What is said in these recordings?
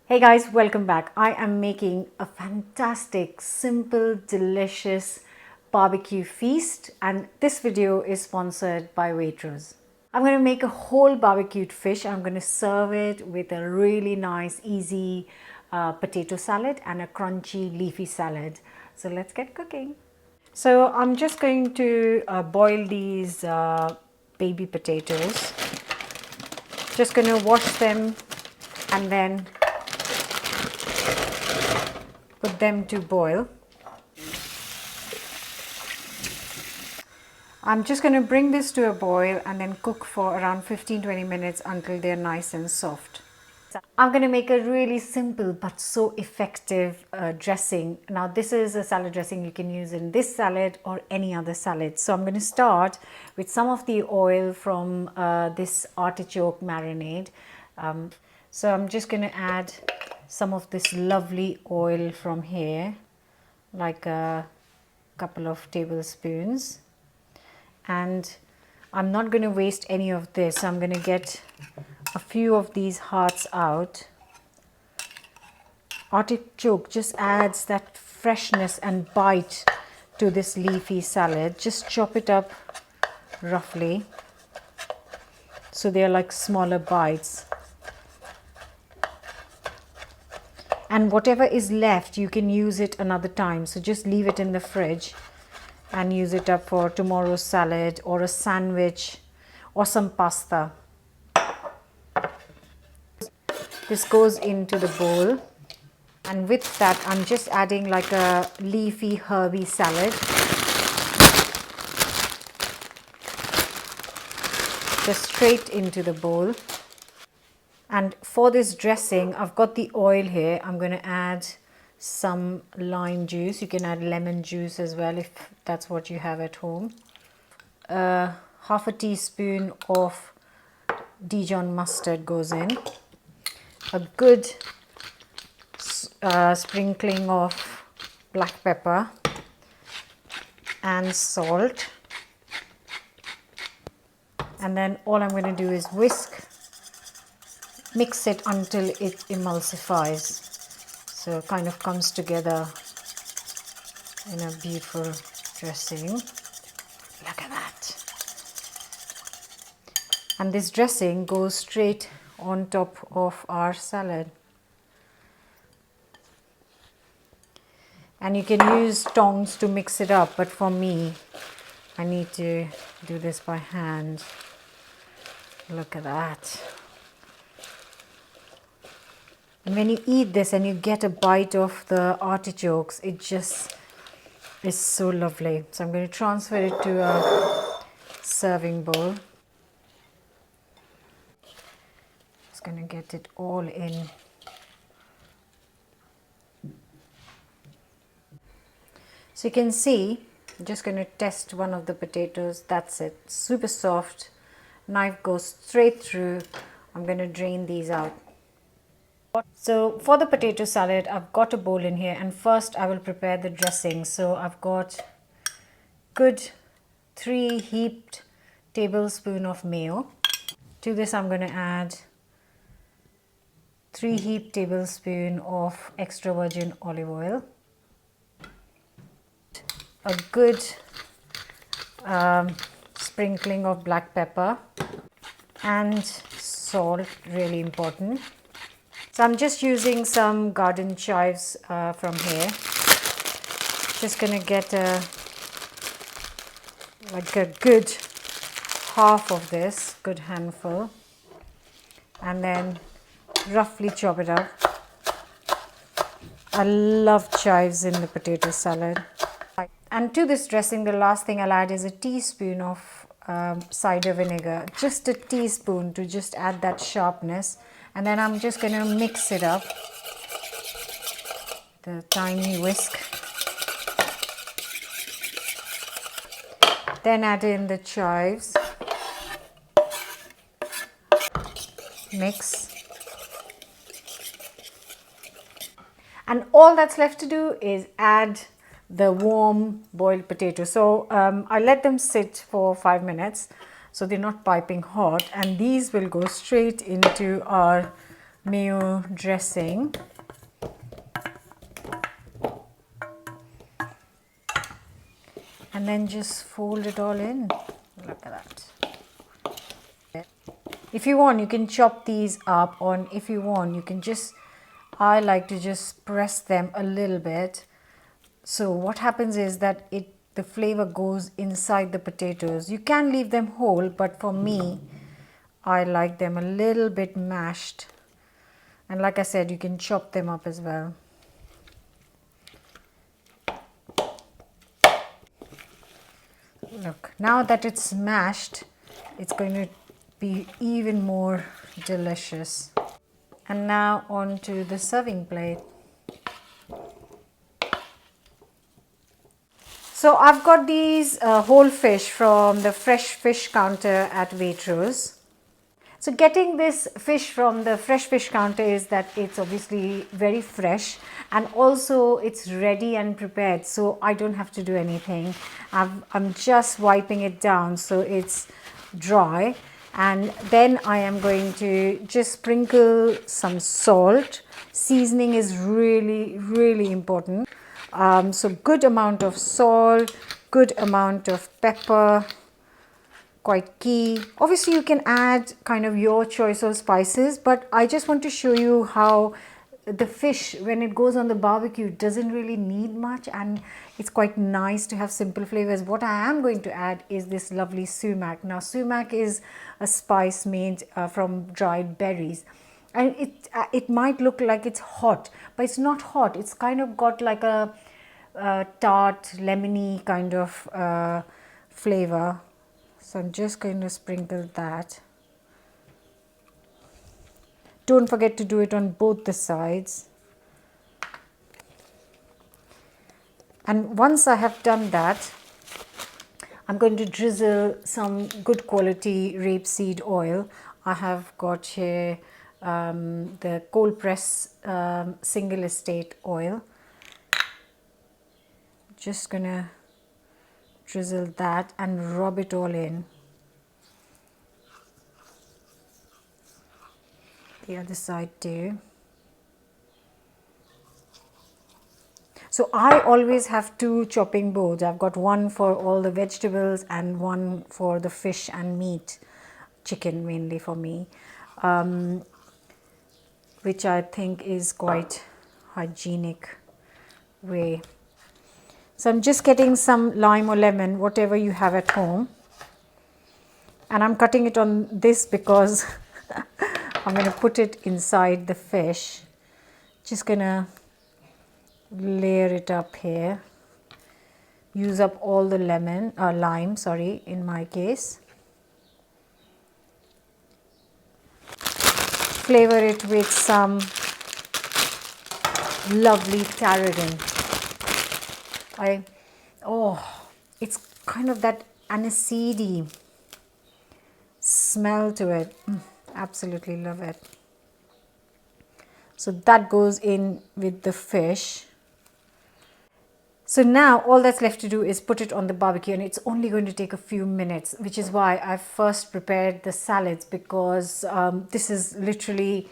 Hey guys, welcome back. I am making a fantastic, simple, delicious barbecue feast, and this video is sponsored by Waitrose. I'm going to make a whole barbecued fish. I'm going to serve it with a really nice, easy potato salad and a crunchy leafy salad. So let's get cooking. So I'm just going to boil these baby potatoes. Just going to wash them and then put them to boil. I'm just going to bring this to a boil and then cook for around 15-20 minutes until they're nice and soft. I'm going to make a really simple but so effective dressing. Now this is a salad dressing you can use in this salad or any other salad. So I'm going to start with some of the oil from this artichoke marinade. So I'm just going to add some of this lovely oil from here, like a couple of tablespoons. And I'm not going to waste any of this. I'm going to get a few of these hearts out. Artichoke just adds that freshness and bite to this leafy salad. Just chop it up roughly so they're like smaller bites. And whatever is left, you can use it another time. So just leave it in the fridge and use it up for tomorrow's salad or a sandwich or some pasta. This goes into the bowl. And with that, I'm just adding like a leafy herby salad. Just straight into the bowl. And for this dressing, I've got the oil here. I'm going to add some lime juice. You can add lemon juice as well if that's what you have at home. Half a teaspoon of Dijon mustard goes in. A good sprinkling of black pepper and salt. And then all I'm going to do is whisk. Mix it until it emulsifies, so it kind of comes together in a beautiful dressing. Look at that. And this dressing goes straight on top of our salad. And you can use tongs to mix it up, but for me, I need to do this by hand. Look at that. And when you eat this and you get a bite of the artichokes, it just is so lovely. So I'm going to transfer it to a serving bowl. Just going to get it all in. So you can see, I'm just going to test one of the potatoes. That's it. Super soft. Knife goes straight through. I'm going to drain these out. So for the potato salad, I've got a bowl in here, and first I will prepare the dressing. So I've got good 3 heaped tablespoons of mayo. To this I'm going to add 3 heaped tablespoons of extra virgin olive oil. A good sprinkling of black pepper and salt, really important. So I'm just using some garden chives from here. Just going to get a good half of this, good handful, and then roughly chop it up. I love chives in the potato salad. And to this dressing, the last thing I'll add is a teaspoon of cider vinegar, just a teaspoon, to just add that sharpness. And then I'm just going to mix it up, the tiny whisk. Then add in the chives. Mix. And all that's left to do is add the warm boiled potatoes. So I let them sit for 5 minutes so they're not piping hot, and these will go straight into our mayo dressing. And then just fold it all in. Look at that. If you want, you can chop these up, or if you want, you can just, I like to just press them a little bit. So what happens is that the flavor goes inside the potatoes. You can leave them whole, but for me, I like them a little bit mashed. And like I said, you can chop them up as well. Look, now that it's mashed, it's going to be even more delicious. And now onto the serving plate. So I've got these whole fish from the fresh fish counter at Waitrose. So getting this fish from the fresh fish counter is that it's obviously very fresh, and also it's ready and prepared, so I don't have to do anything. I'm just wiping it down so it's dry, and then I am going to just sprinkle some salt. Seasoning is really important. So good amount of salt, good amount of pepper, quite key. Obviously you can add kind of your choice of spices, but I just want to show you how the fish, when it goes on the barbecue, doesn't really need much, and it's quite nice to have simple flavors. What I am going to add is this lovely sumac. Now sumac is a spice made from dried berries, and it might look like it's hot, but it's not hot. It's kind of got like a tart, lemony kind of flavor. So I'm just going to sprinkle that. Don't forget to do it on both the sides. And once I have done that, I'm going to drizzle some good quality rapeseed oil. I have got here the cold press single estate oil. Just gonna drizzle that and rub it all in. The other side too. So I always have two chopping boards. I've got one for all the vegetables and one for the fish and meat, chicken mainly for me, which I think is quite hygienic way. So I'm just getting some lime or lemon, whatever you have at home. And I'm cutting it on this because I'm going to put it inside the fish. Just going to layer it up here. Use up all the lime, in my case. Flavor it with some lovely tarragon. It's kind of that aniseedy smell to it. Absolutely love it. So that goes in with the fish. So now all that's left to do is put it on the barbecue, and it's only going to take a few minutes, which is why I first prepared the salads, because this is literally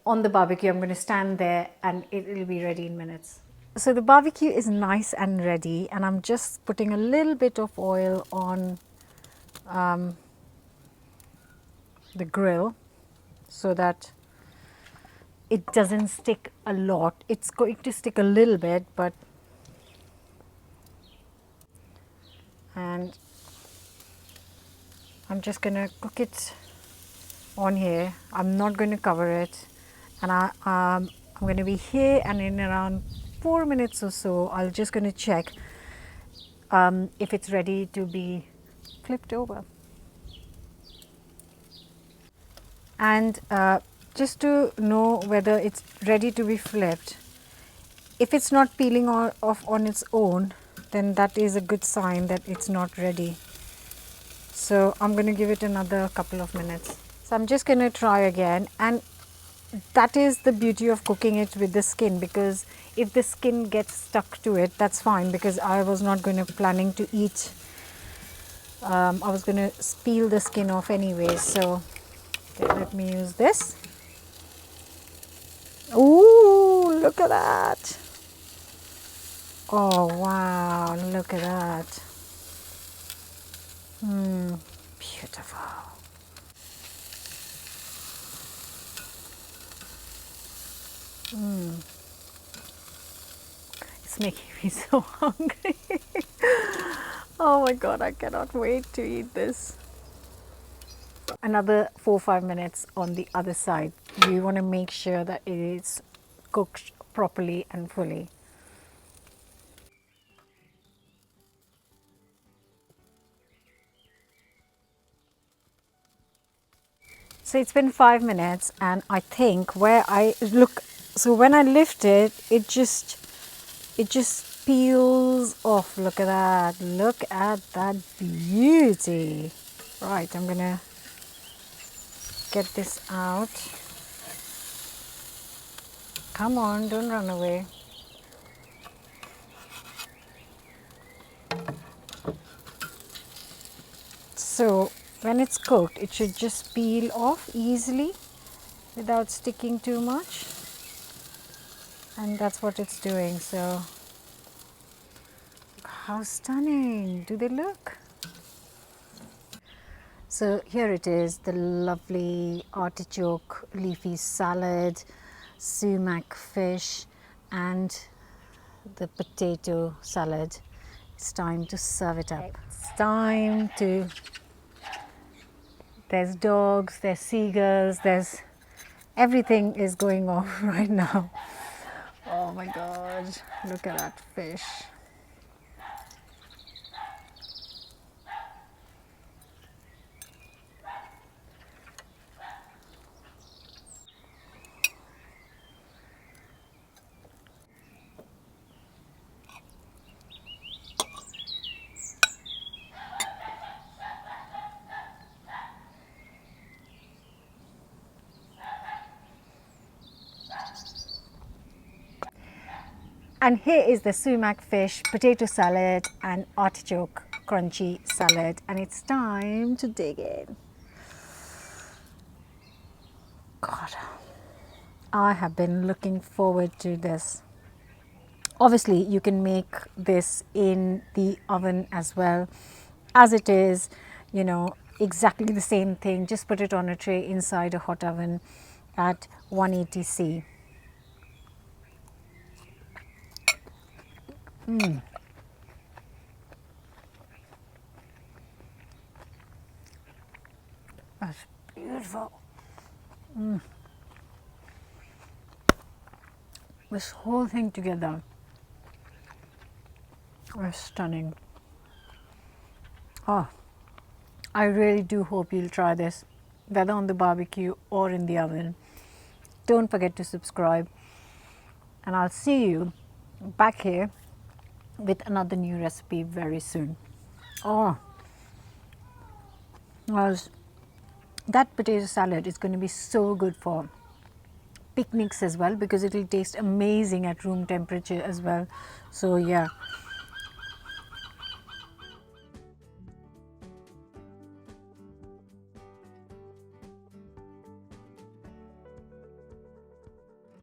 on the barbecue. I'm going to stand there and it will be ready in minutes. So the barbecue is nice and ready, and I'm just putting a little bit of oil on the grill so that it doesn't stick a lot. It's going to stick a little bit, but and I'm just going to cook it on here. I'm not going to cover it, and I'm going to be here, and in around 4 minutes or so I'll just going to check if it's ready to be flipped over. And just to know whether it's ready to be flipped, if it's not peeling off on its own, then that is a good sign that it's not ready. So I'm going to give it another couple of minutes. So I'm just going to try again, and that is the beauty of cooking it with the skin, because if the skin gets stuck to it, that's fine, because I was not planning to eat. I was going to peel the skin off anyway. So okay, let me use this. Ooh, look at that. Oh wow, look at that. Beautiful. It's making me so hungry. Oh my god, I cannot wait to eat this. Another 4 or 5 minutes on the other side. You want to make sure that it is cooked properly and fully. So it's been 5 minutes, and I think where I look, so when I lift it, it just peels off. Look at that. Look at that beauty. Right, I'm gonna get this out. Come on, don't run away. So when it's cooked, it should just peel off easily without sticking too much, and that's what it's doing. So how stunning do they look? So here it is, the lovely artichoke leafy salad, sumac fish, and the potato salad. It's time to serve it up. It's time to, there's dogs, there's seagulls, there's everything is going on right now. Oh my god, look at that fish. And here is the sumac fish, potato salad, and artichoke crunchy salad. And it's time to dig in. God, I have been looking forward to this. Obviously, you can make this in the oven as well. As it is, you know, exactly the same thing. Just put it on a tray inside a hot oven at 180°C. That's beautiful. This whole thing together is stunning. Oh, I really do hope you'll try this, whether on the barbecue or in the oven. Don't forget to subscribe, and I'll see you back here with another new recipe very soon. Oh, was that potato salad is going to be so good for picnics as well, because it will taste amazing at room temperature as well. So yeah,